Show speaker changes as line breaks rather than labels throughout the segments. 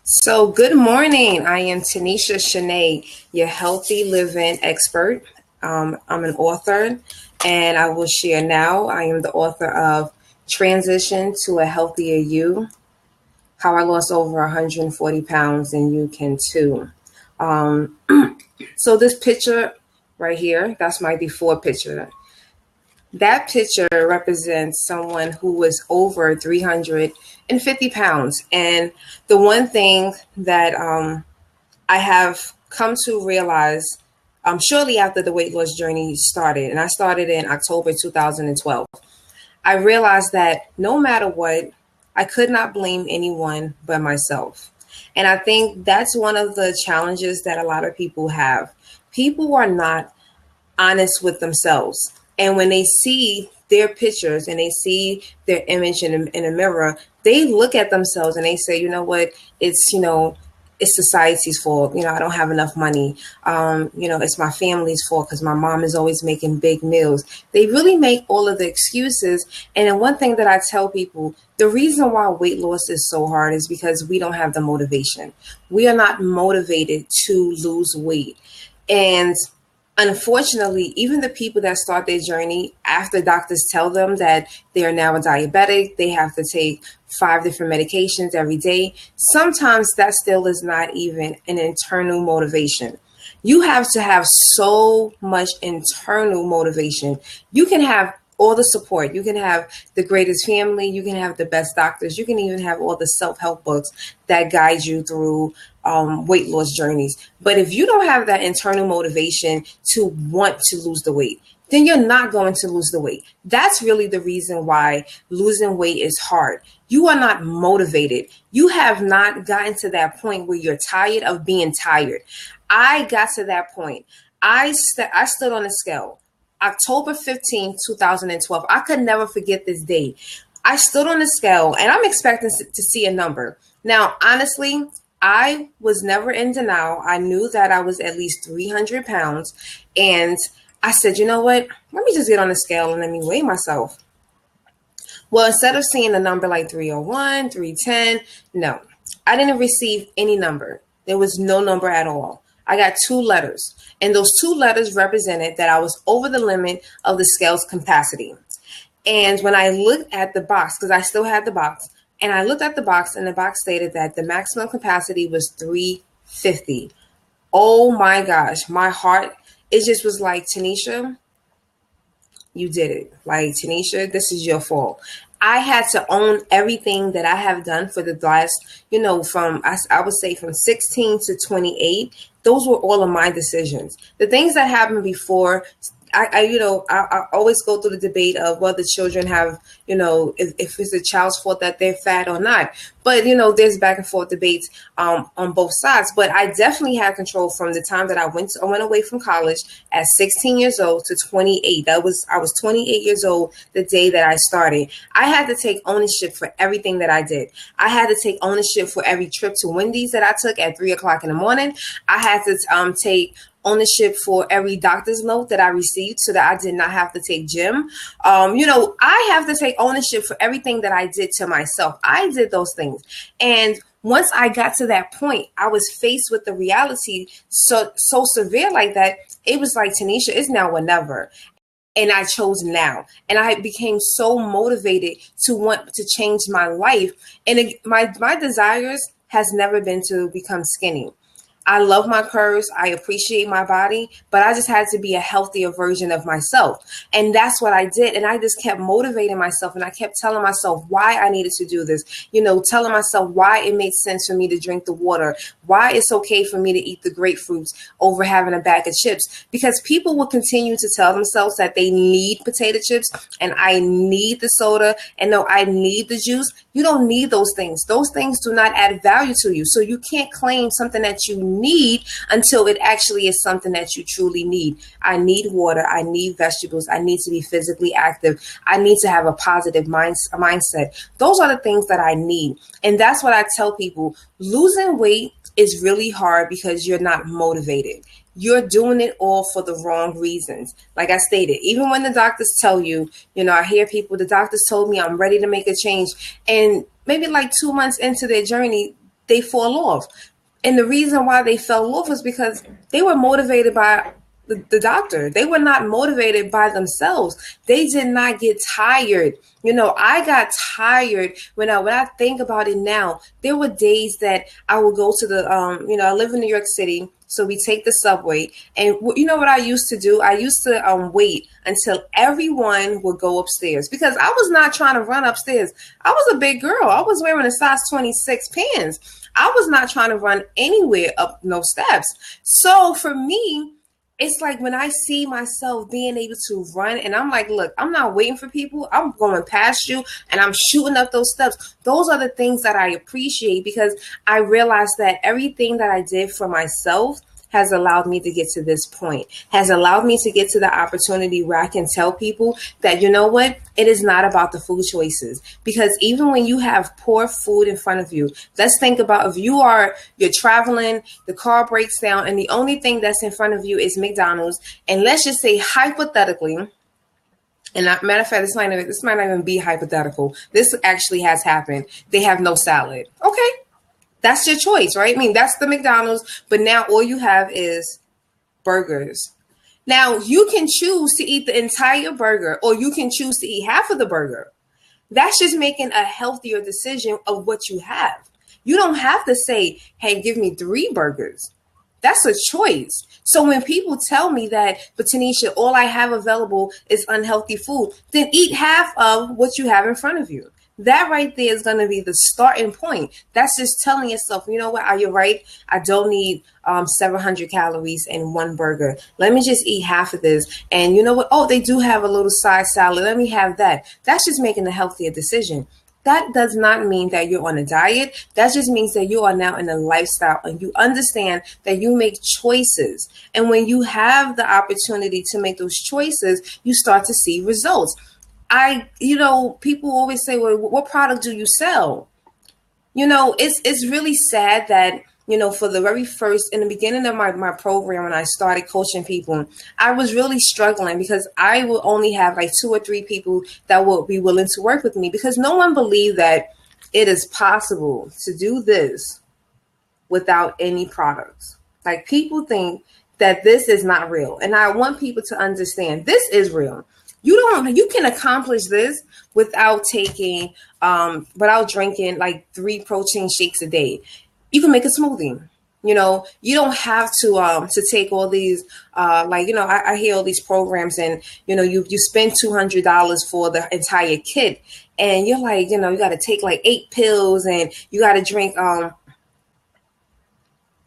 So, good morning. I am Tanisha Shanee, your healthy living expert. I'm an author, and I will share now. I am the author of Transition to a Healthier You, How I Lost Over 140 Pounds, and You Can Too. Um, so, this picture right here, that's my before picture. That picture represents someone who was over 350 pounds. And the one thing that I have come to realize shortly after the weight loss journey started, and I started in October 2012, I realized that no matter what, I could not blame anyone but myself. And I think that's one of the challenges that a lot of people have. People are not honest with themselves. And when they see their pictures and they see their image in a mirror, they look at themselves and they say, you know what, it's society's fault. I don't have enough money. It's my family's fault because my mom is always making big meals. They really make all of the excuses. And then one thing that I tell people, the reason why weight loss is so hard is because we don't have the motivation. We are not motivated to lose weight. And unfortunately, even the people that start their journey after doctors tell them that they are now a diabetic, they have to take 5 different medications every day, sometimes that still is not even an internal motivation. You have to have so much internal motivation. You can have all the support. You can have the greatest family. You can have the best doctors. You can even have all the self-help books that guide you through weight loss journeys. But if you don't have that internal motivation to want to lose the weight, then you're not going to lose the weight. That's really the reason why losing weight is hard. You are not motivated. You have not gotten to that point where you're tired of being tired. I got to that point. I stood on a scale. October 15th, 2012. I could never forget this date. I stood on the scale and I'm expecting to see a number. Now, honestly, I was never in denial. I knew that I was at least 300 pounds. And I said, you know what? Let me just get on the scale and let me weigh myself. Well, instead of seeing a number like 301, 310, no, I didn't receive any number. There was no number at all. I got 2 letters, and those 2 letters represented that I was over the limit of the scale's capacity. And when I looked at the box, because I still had the box, and I looked at the box, and the box stated that the maximum capacity was 350. Oh my gosh, my heart, it just was like, Tanisha, you did it. Like, Tanisha, this is your fault. I had to own everything that I have done for the last, from, I would say from 16 to 28. Those were all of my decisions. The things that happened before, I always go through the debate of whether children have, if it's a child's fault that they're fat or not. But, there's back and forth debates on both sides. But I definitely had control from the time that I went away from college at 16 years old to 28. I was 28 years old the day that I started. I had to take ownership for everything that I did. I had to take ownership for every trip to Wendy's that I took at 3 o'clock in the morning. I had to take ownership for every doctor's note that I received so that I did not have to take gym. I have to take ownership for everything that I did to myself. I did those things. And once I got to that point, I was faced with the reality so severe like that. It was like, Tanisha, it's now or never. And I chose now. And I became so motivated to want to change my life. And my desires has never been to become skinny. I love my curves. I appreciate my body, but I just had to be a healthier version of myself. And that's what I did. And I just kept motivating myself. And I kept telling myself why I needed to do this, telling myself why it made sense for me to drink the water, why it's okay for me to eat the grapefruits over having a bag of chips, because people will continue to tell themselves that they need potato chips and I need the soda and no, I need the juice. You don't need those things. Those things do not add value to you. So you can't claim something that you need until it actually is something that you truly need. I need water. I need vegetables. I need to be physically active. I need to have a positive mindset. Those are the things that I need. And that's what I tell people. Losing weight is really hard because you're not motivated. You're doing it all for the wrong reasons. Like I stated, even when the doctors tell you, I hear people, the doctors told me I'm ready to make a change. And maybe like 2 months into their journey, they fall off. And the reason why they fell off was because they were motivated by the doctor. They were not motivated by themselves. They did not get tired. I got tired when I think about it now. There were days that I would go to the I live in New York City, so we take the subway. And you know what I used to do? I used to wait until everyone would go upstairs, because I was not trying to run upstairs. I was a big girl. I was wearing a size 26 pants. I was not trying to run anywhere up no steps. So for me, it's like when I see myself being able to run, and I'm like, look, I'm not waiting for people. I'm going past you and I'm shooting up those steps. Those are the things that I appreciate, because I realize that everything that I did for myself has allowed me to get to this point, has allowed me to get to the opportunity where I can tell people that, you know what, it is not about the food choices. Because even when you have poor food in front of you, let's think about if you're traveling, the car breaks down, and the only thing that's in front of you is McDonald's. And let's just say hypothetically, and matter of fact, this might not even be hypothetical. This actually has happened. They have no salad. Okay. That's your choice, right? I mean, that's the McDonald's, but now all you have is burgers. Now you can choose to eat the entire burger, or you can choose to eat half of the burger. That's just making a healthier decision of what you have. You don't have to say, hey, give me 3 burgers. That's a choice. So when people tell me that, but Tanisha, all I have available is unhealthy food, then eat half of what you have in front of you. That right there is going to be the starting point. That's just telling yourself, you know what, are you right? I don't need 700 calories in one burger. Let me just eat half of this. And you know what? Oh, they do have a little side salad. Let me have that. That's just making a healthier decision. That does not mean that you're on a diet. That just means that you are now in a lifestyle and you understand that you make choices. And when you have the opportunity to make those choices, you start to see results. People always say, well, what product do you sell? It's really sad that, for the very first, in the beginning of my program, when I started coaching people, I was really struggling because I will only have like 2 or 3 people that will be willing to work with me, because no one believed that it is possible to do this without any products. Like, people think that this is not real. And I want people to understand this is real. You can accomplish this without without drinking like 3 protein shakes a day. You can make a smoothie. You don't have to take all these, I hear all these programs, and, you spend $200 for the entire kit, and you're like, you got to take like 8 pills, and you got to drink,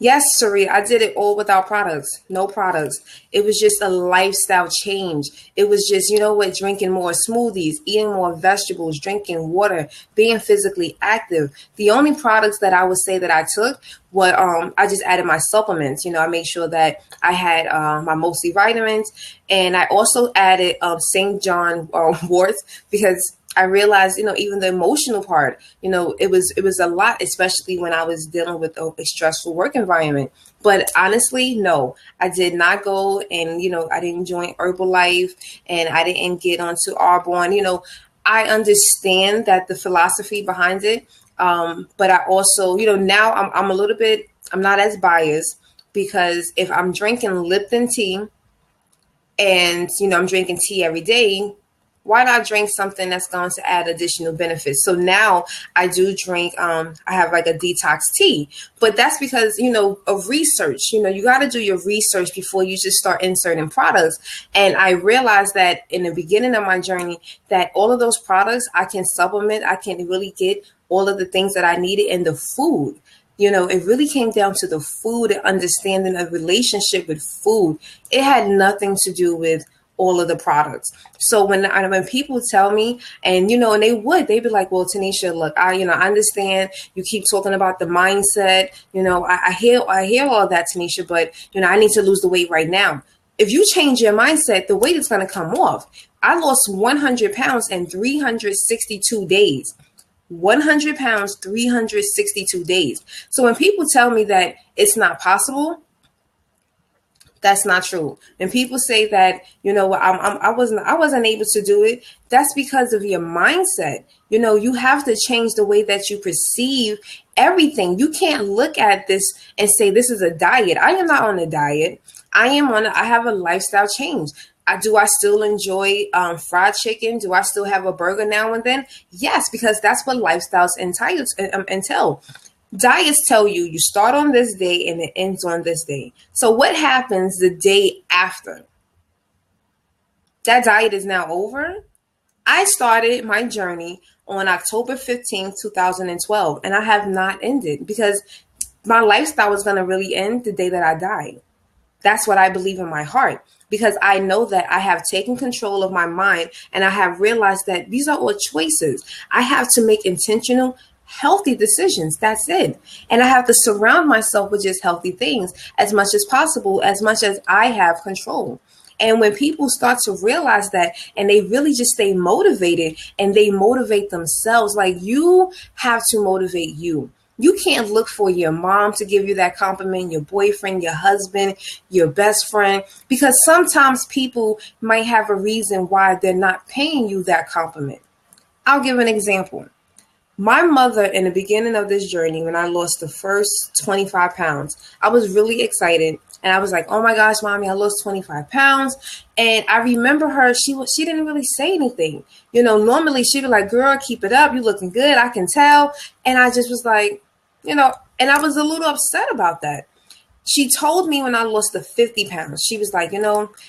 Yes, Sari, I did it all without products, no products. It was just a lifestyle change. It was just, drinking more smoothies, eating more vegetables, drinking water, being physically active. The only products that I would say that I took were, I just added my supplements. I made sure that I had my multivitamins, and I also added St. John worts, because I realized, even the emotional part, it was a lot, especially when I was dealing with a stressful work environment. But honestly, no, I did not go, and, I didn't join Herbalife, and I didn't get onto Arbonne. I understand that the philosophy behind it. But I also, now I'm not as biased, because if I'm drinking Lipton tea and, I'm drinking tea every day, why not drink something that's going to add additional benefits? So now I do drink, I have like a detox tea, but that's because, of research. You got to do your research before you just start inserting products. And I realized that in the beginning of my journey, that all of those products I can supplement, I can really get all of the things that I needed in the food. It really came down to the food and understanding a relationship with food. It had nothing to do with all of the products. So when people tell me, and and they'd be like, well, Tanisha, look, I understand you keep talking about the mindset. I hear all that, Tanisha, but I need to lose the weight right now. If you change your mindset, the weight is going to come off. I lost 100 pounds in 362 days. 100 pounds, 362 days. So when people tell me that it's not possible, That's not true. And people say that, I wasn't able to do it. That's because of your mindset. You have to change the way that you perceive everything. You can't look at this and say this is a diet. I am not on a diet. I have a lifestyle change. I still enjoy fried chicken? Do I still have a burger now and then? Yes, because that's what lifestyles entail. Diets tell you start on this day and it ends on this day. So what happens the day after? That diet is now over. I started my journey on October 15th, 2012, and I have not ended because my lifestyle was going to really end the day that I died. That's what I believe in my heart, because I know that I have taken control of my mind, and I have realized that these are all choices. I have to make intentional, healthy decisions. That's it. And I have to surround myself with just healthy things as much as possible, as much as I have control. And when people start to realize that, and they really just stay motivated and they motivate themselves, like, you have to motivate you. You can't look for your mom to give you that compliment, your boyfriend, your husband, your best friend, because sometimes people might have a reason why they're not paying you that compliment. I'll give an example. My mother, in the beginning of this journey, when I lost the first 25 pounds, I was really excited. And I was like, oh my gosh, mommy, I lost 25 pounds. And I remember her, she didn't really say anything. Normally she'd be like, girl, keep it up. You're looking good. I can tell. And I just was like, and I was a little upset about that. She told me when I lost the 50 pounds, she was like,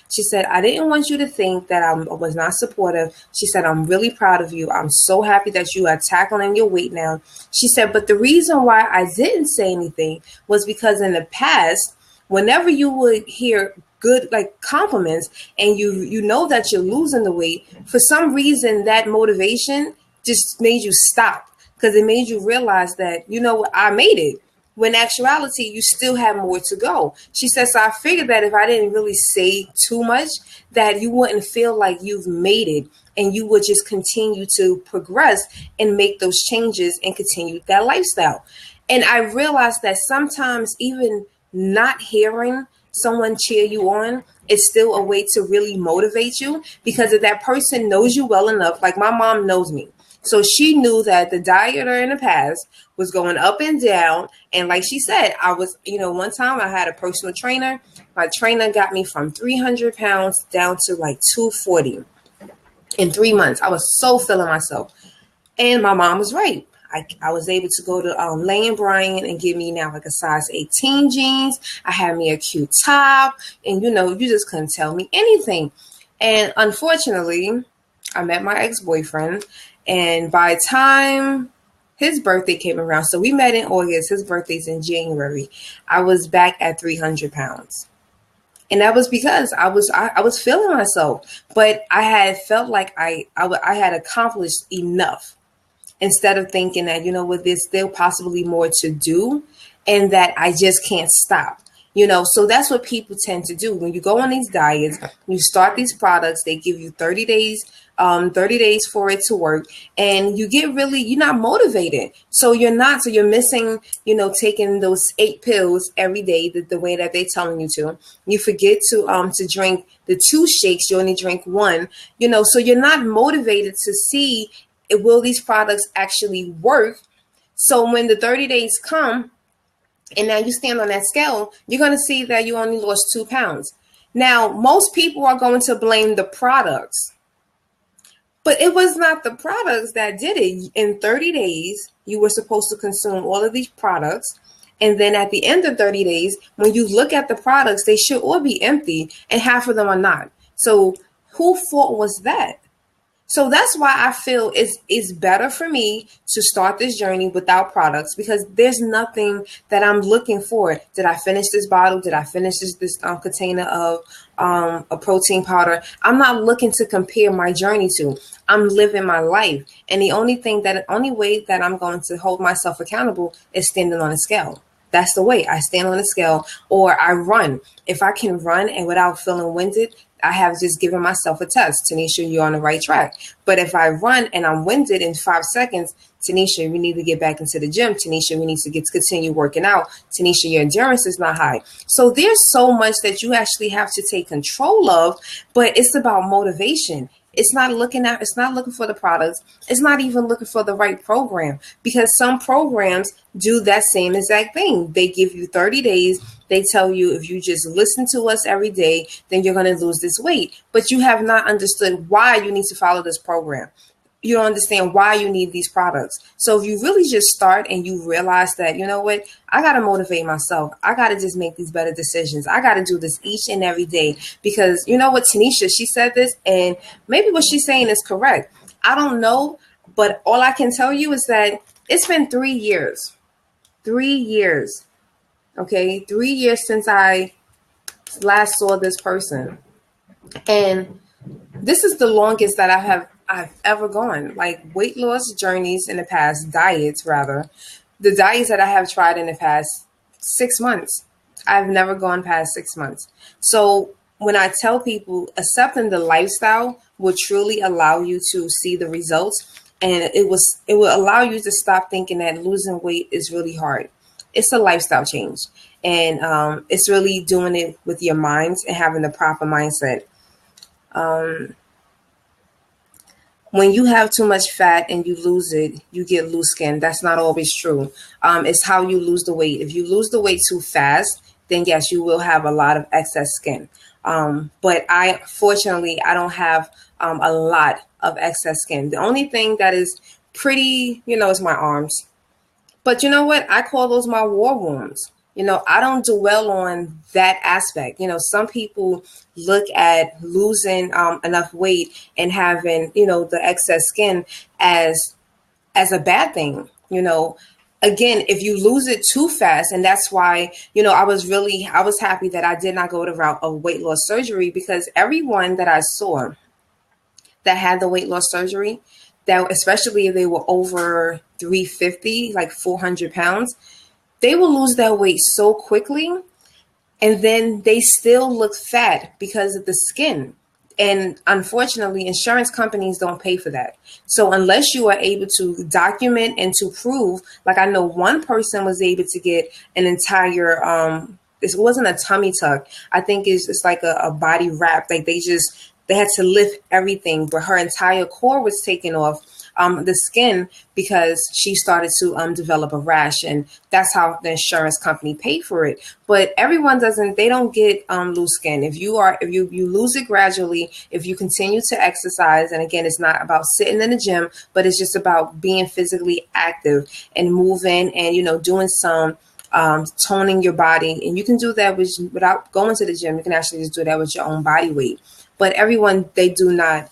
she said, I didn't want you to think that I was not supportive. She said, I'm really proud of you. I'm so happy that you are tackling your weight now. She said, but the reason why I didn't say anything was because in the past, whenever you would hear good, like, compliments, and you know that you're losing the weight, for some reason that motivation just made you stop, because it made you realize that, I made it. When actuality, you still have more to go. She says, so I figured that if I didn't really say too much, that you wouldn't feel like you've made it, and you would just continue to progress and make those changes and continue that lifestyle. And I realized that sometimes even not hearing someone cheer you on is still a way to really motivate you, because if that person knows you well enough, like my mom knows me. So she knew that the dieter in the past was going up and down. And like she said, I was, one time I had a personal trainer. My trainer got me from 300 pounds down to like 240 in 3 months. I was so feeling myself. And my mom was right. I was able to go to Lane Bryant and give me now like a size 18 jeans. I had me a cute top, and you just couldn't tell me anything. And unfortunately, I met my ex-boyfriend, and by the time his birthday came around, so we met in August, his birthday's in January, I was back at 300 pounds. And that was because I was feeling myself, but I had felt like I had accomplished enough, instead of thinking that, there's still possibly more to do and that I just can't stop. So that's what people tend to do. When you go on these diets, you start these products, they give you 30 days for it to work, and you're not motivated. So you're missing, taking those 8 pills every day, the way that they're telling you to. You forget to drink the 2 shakes, you only drink 1, so you're not motivated to see, will these products actually work? So when the 30 days come, and now you stand on that scale, you're going to see that you only lost 2 pounds. Now, most people are going to blame the products, but it was not the products that did it. In 30 days, you were supposed to consume all of these products. And then at the end of 30 days, when you look at the products, they should all be empty, and half of them are not. So whose fault was that? So that's why I feel it's better for me to start this journey without products, because there's nothing that I'm looking for. Did I finish this bottle? Did I finish this container of a protein powder? I'm not looking to compare my journey to. I'm living my life. And the only way that I'm going to hold myself accountable is standing on a scale. That's the way. I stand on a scale, or I run. If I can run and without feeling winded, I have just given myself a test. Tanisha, you're on the right track. But if I run and I'm winded in 5 seconds, Tanisha, we need to get back into the gym. Tanisha, we need to continue working out. Tanisha, your endurance is not high. So there's so much that you actually have to take control of, but it's about motivation. It's not looking for the products. It's not even looking for the right program, because some programs do that same exact thing. They give you 30 days. They tell you, if you just listen to us every day, then you're going to lose this weight. But you have not understood why you need to follow this program. You don't understand why you need these products. So if you really just start and you realize that, you know what, I got to motivate myself. I got to just make these better decisions. I got to do this each and every day, because you know what, Tanisha, she said this, and maybe what she's saying is correct. I don't know, but all I can tell you is that it's been 3 years. 3 years. Okay. 3 years since I last saw this person. And this is the longest that I've ever gone. Like, weight loss journeys in the past, diets rather, the diets that I have tried in the past 6 months, I've never gone past 6 months. So when I tell people, accepting the lifestyle will truly allow you to see the results, and it will allow you to stop thinking that losing weight is really hard. It's a lifestyle change, and it's really doing it with your minds and having the proper mindset. When you have too much fat and you lose it, you get loose skin. That's not always true. It's how you lose the weight. If you lose the weight too fast, then yes, you will have a lot of excess skin. But fortunately, I don't have a lot of excess skin. The only thing that is pretty, is my arms. But you know what? I call those my war wounds. I don't dwell on that aspect. Some people look at losing enough weight and having, the excess skin as a bad thing. Again, if you lose it too fast, and that's why, I was happy that I did not go the route of weight loss surgery, because everyone that I saw that had the weight loss surgery, that especially if they were over 350, like 400 pounds, they will lose their weight so quickly, and then they still look fat because of the skin. And unfortunately, insurance companies don't pay for that. So unless you are able to document and to prove, like I know one person was able to get an entire, it wasn't a tummy tuck. I think it's like a body wrap. Like they had to lift everything, but her entire core was taken off the skin, because she started to develop a rash, and that's how the insurance company paid for it. But everyone they don't get loose skin. If you lose it gradually, if you continue to exercise, and again, it's not about sitting in the gym, but it's just about being physically active and moving, and doing some toning your body. And you can do that without going to the gym. You can actually just do that with your own body weight. But everyone, they do not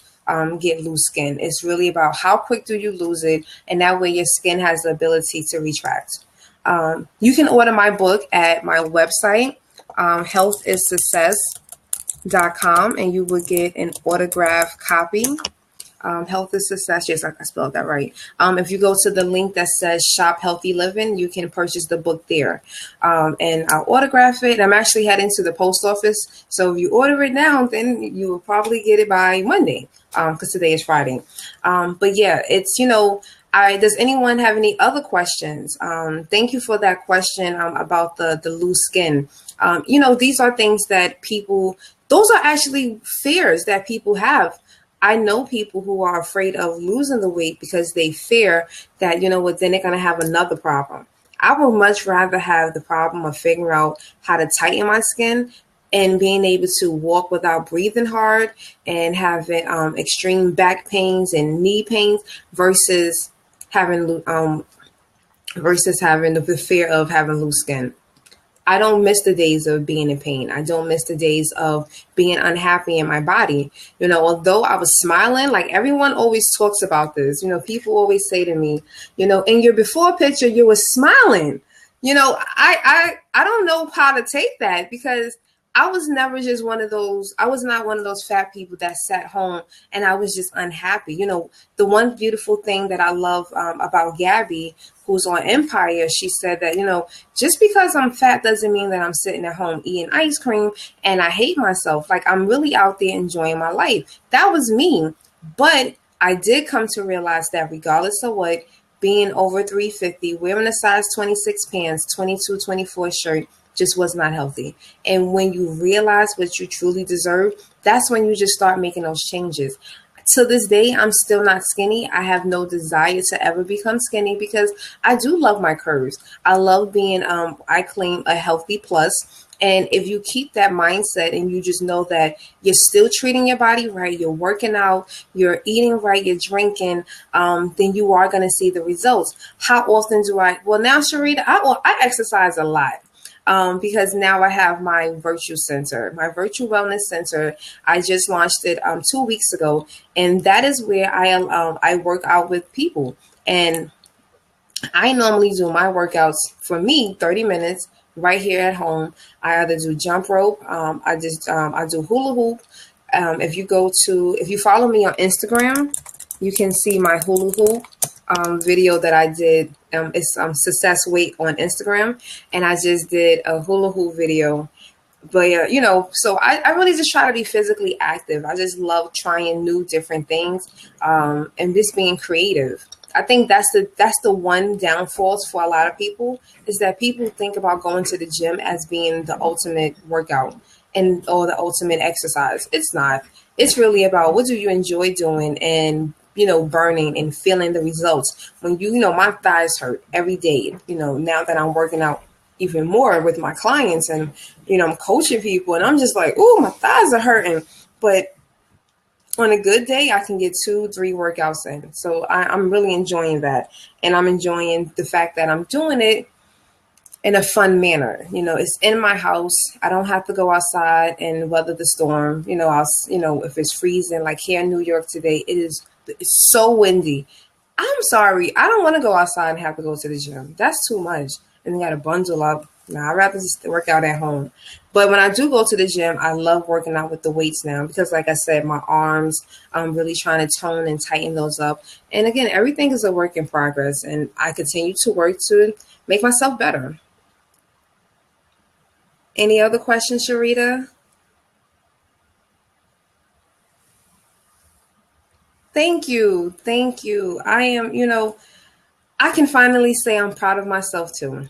get loose skin. It's really about how quick do you lose it, and that way your skin has the ability to retract. You can order my book at my website, healthissuccess.com, and you will get an autographed copy. Health is Success. Yes, I spelled that right. If you go to the link that says Shop Healthy Living, you can purchase the book there. And I'll autograph it. I'm actually heading to the post office. So if you order it now, then you will probably get it by Monday, because today is Friday. But yeah, it's, does anyone have any other questions? Thank you for that question about the loose skin. These are things that those are actually fears that people have. I know people who are afraid of losing the weight because they fear that, then they're going to have another problem. I would much rather have the problem of figuring out how to tighten my skin and being able to walk without breathing hard and having extreme back pains and knee pains versus having the fear of having loose skin. I don't miss the days of being in pain. I don't miss the days of being unhappy in my body. Although I was smiling, like everyone always talks about this. People always say to me, in your before picture, you were smiling. I don't know how to take that, because I was never just I was not one of those fat people that sat home and I was just unhappy. The one beautiful thing that I love about Gabby, who's on Empire, she said that, just because I'm fat doesn't mean that I'm sitting at home eating ice cream and I hate myself. Like, I'm really out there enjoying my life. That was me. But I did come to realize that regardless of what, being over 350, wearing a size 26 pants, 22, 24 shirt just was not healthy. And when you realize what you truly deserve, that's when you just start making those changes. To this day, I'm still not skinny. I have no desire to ever become skinny because I do love my curves. I love being, I claim a healthy plus. And if you keep that mindset and you just know that you're still treating your body right, you're working out, you're eating right, you're drinking, then you are going to see the results. How often do I? Well, now, Sharita, I exercise a lot. Because now I have my virtue center, my virtue wellness center. I just launched it 2 weeks ago, and that is where I work out with people. And I normally do my workouts for me 30 minutes right here at home. I either do jump rope, I do hula hoop. If you follow me on Instagram, you can see my hula hoop video that I did. It's Success Weight on Instagram, and I just did a hula hoop video. But so I really just try to be physically active. I just love trying new different things, and just being creative. I think that's the one downfall for a lot of people, is that people think about going to the gym as being the ultimate workout or the ultimate exercise. It's not. It's really about what do you enjoy doing, and burning and feeling the results. When my thighs hurt every day. Now that I'm working out even more with my clients, and I'm coaching people, and I'm just like, oh, my thighs are hurting. But on a good day, I can get 2-3 workouts in. So I'm really enjoying that. And I'm enjoying the fact that I'm doing it in a fun manner. It's in my house. I don't have to go outside and weather the storm. If it's freezing, like here in New York today, it's so windy. I'm sorry. I don't want to go outside and have to go to the gym. That's too much. And you got to bundle up. Nah, I'd rather just work out at home. But when I do go to the gym, I love working out with the weights now because, like I said, my arms, I'm really trying to tone and tighten those up. And again, everything is a work in progress, and I continue to work to make myself better. Any other questions, Sharita? Thank you. Thank you. I am, I can finally say I'm proud of myself too.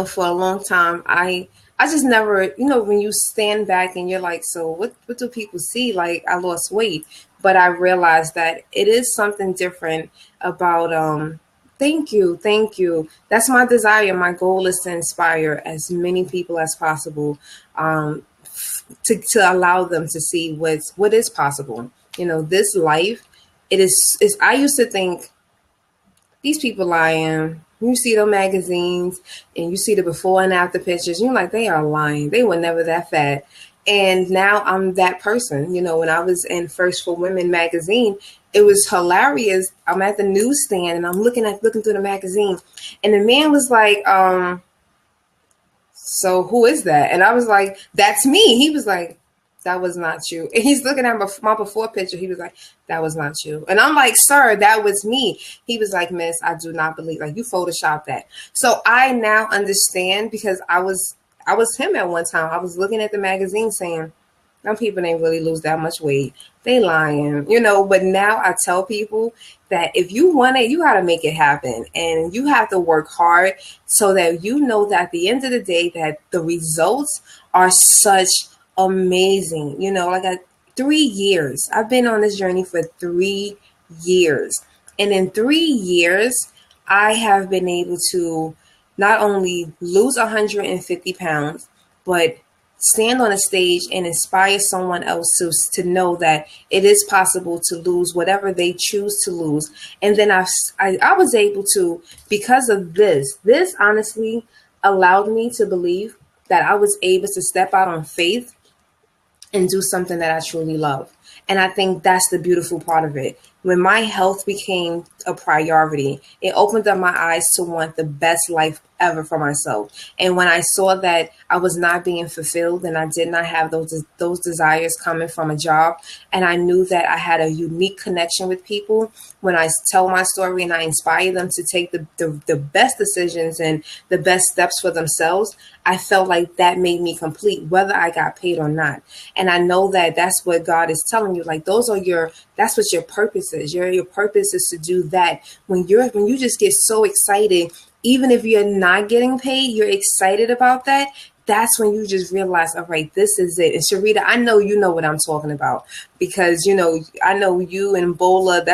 For a long time, I just never, when you stand back and you're like, so what do people see? Like, I lost weight, but I realized that it is something different about, thank you. Thank you. That's my desire. My goal is to inspire as many people as possible, to allow them to see what is possible. This life, I used to think these people lying. You see the magazines and you see the before and after pictures. You're like, they are lying. They were never that fat. And now I'm that person. When I was in First for Women magazine, it was hilarious. I'm at the newsstand and I'm looking through the magazine, and the man was like, so who is that? And I was like, that's me. He was like, that was not you. And he's looking at my before picture. He was like, that was not you. And I'm like, sir, that was me. He was like, miss, I do not believe, like, you photoshopped that. So I now understand, because I was him at one time. I was looking at the magazine saying, some people ain't really lose that much weight. They lying, but now I tell people that if you want it, you got to make it happen. And you have to work hard so that that at the end of the day, that the results are such amazing. 3 years. I've been on this journey for 3 years. And in 3 years, I have been able to not only lose 150 pounds, but stand on a stage and inspire someone else to know that it is possible to lose whatever they choose to lose. And then I was able to, because of this honestly allowed me to believe that I was able to step out on faith and do something that I truly love. And I think that's the beautiful part of it. When my health became a priority, it opened up my eyes to want the best life ever for myself. And when I saw that I was not being fulfilled and I did not have those desires coming from a job, and I knew that I had a unique connection with people, when I tell my story and I inspire them to take the best decisions and the best steps for themselves, I felt like that made me complete, whether I got paid or not. And I know that that's what God is telling you. Like, that's what your purpose is. Your purpose is to do that. When you just get so excited, even if you're not getting paid, you're excited about that. That's when you just realize, all right, this is it. And Sharita, I know you know what I'm talking about, because I know you and Bola.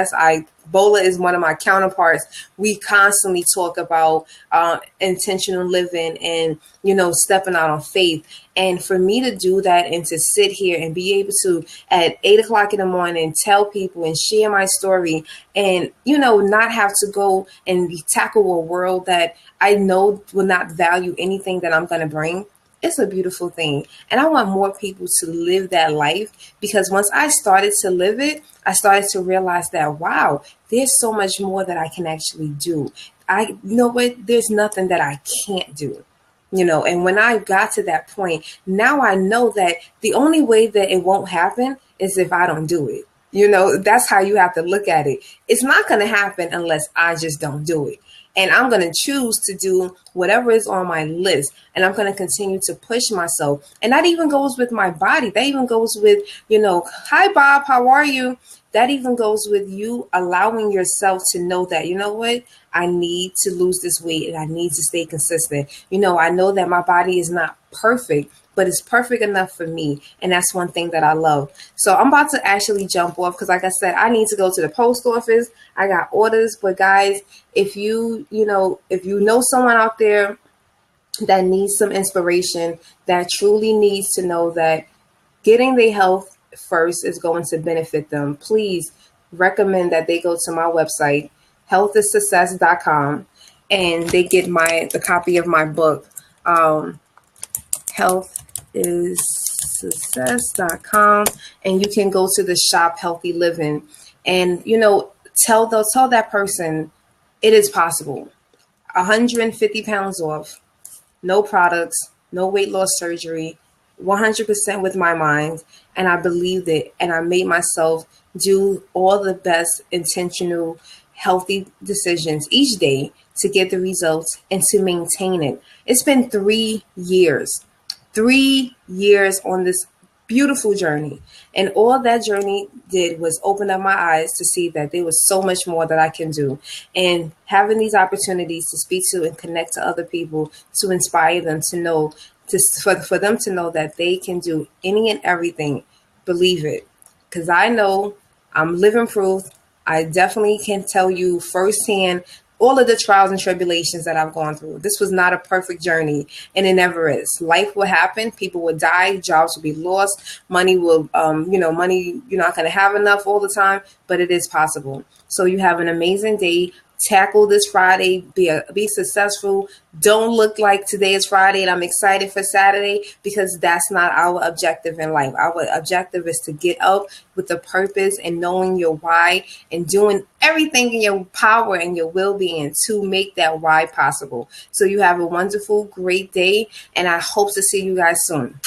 Bola is one of my counterparts. We constantly talk about intentional living and stepping out on faith. And for me to do that and to sit here and be able to at 8 o'clock in the morning tell people and share my story, and not have to go and tackle a world that I know will not value anything that I'm going to bring. It's a beautiful thing. And I want more people to live that life, because once I started to live it, I started to realize that, wow, there's so much more that I can actually do. You know what? There's nothing that I can't do. And when I got to that point, now I know that the only way that it won't happen is if I don't do it. That's how you have to look at it. It's not going to happen unless I just don't do it. And I'm going to choose to do whatever is on my list. And I'm going to continue to push myself. And that even goes with my body. That even goes with, hi, Bob, how are you? That even goes with you allowing yourself to know that, you know what, I need to lose this weight and I need to stay consistent. I know that my body is not perfect, but it's perfect enough for me. And that's one thing that I love. So I'm about to actually jump off because, like I said, I need to go to the post office. I got orders. But guys, if you know someone out there that needs some inspiration, that truly needs to know that getting their health first is going to benefit them, please recommend that they go to my website, healthisuccess.com, and they get the copy of my book, healthisuccess.com, and you can go to the shop Healthy Living, and tell that person it is possible. 150 pounds off, no products, no weight loss surgery, 100% with my mind. And I believed it. And I made myself do all the best intentional, healthy decisions each day to get the results and to maintain it. It's been 3 years, 3 years on this beautiful journey. And all that journey did was open up my eyes to see that there was so much more that I can do. And having these opportunities to speak to and connect to other people, to inspire them to know, for them to know that they can do any and everything, believe it. Because I know I'm living proof. I definitely can tell you firsthand all of the trials and tribulations that I've gone through. This was not a perfect journey, and it never is. Life will happen. People will die. Jobs will be lost. Money will, money, you're not going to have enough all the time, but it is possible. So you have an amazing day. Tackle this Friday, be successful. Don't look like today is Friday and I'm excited for Saturday, because that's not our objective in life. Our objective is to get up with a purpose and knowing your why and doing everything in your power and your well-being to make that why possible. So you have a wonderful, great day, and I hope to see you guys soon.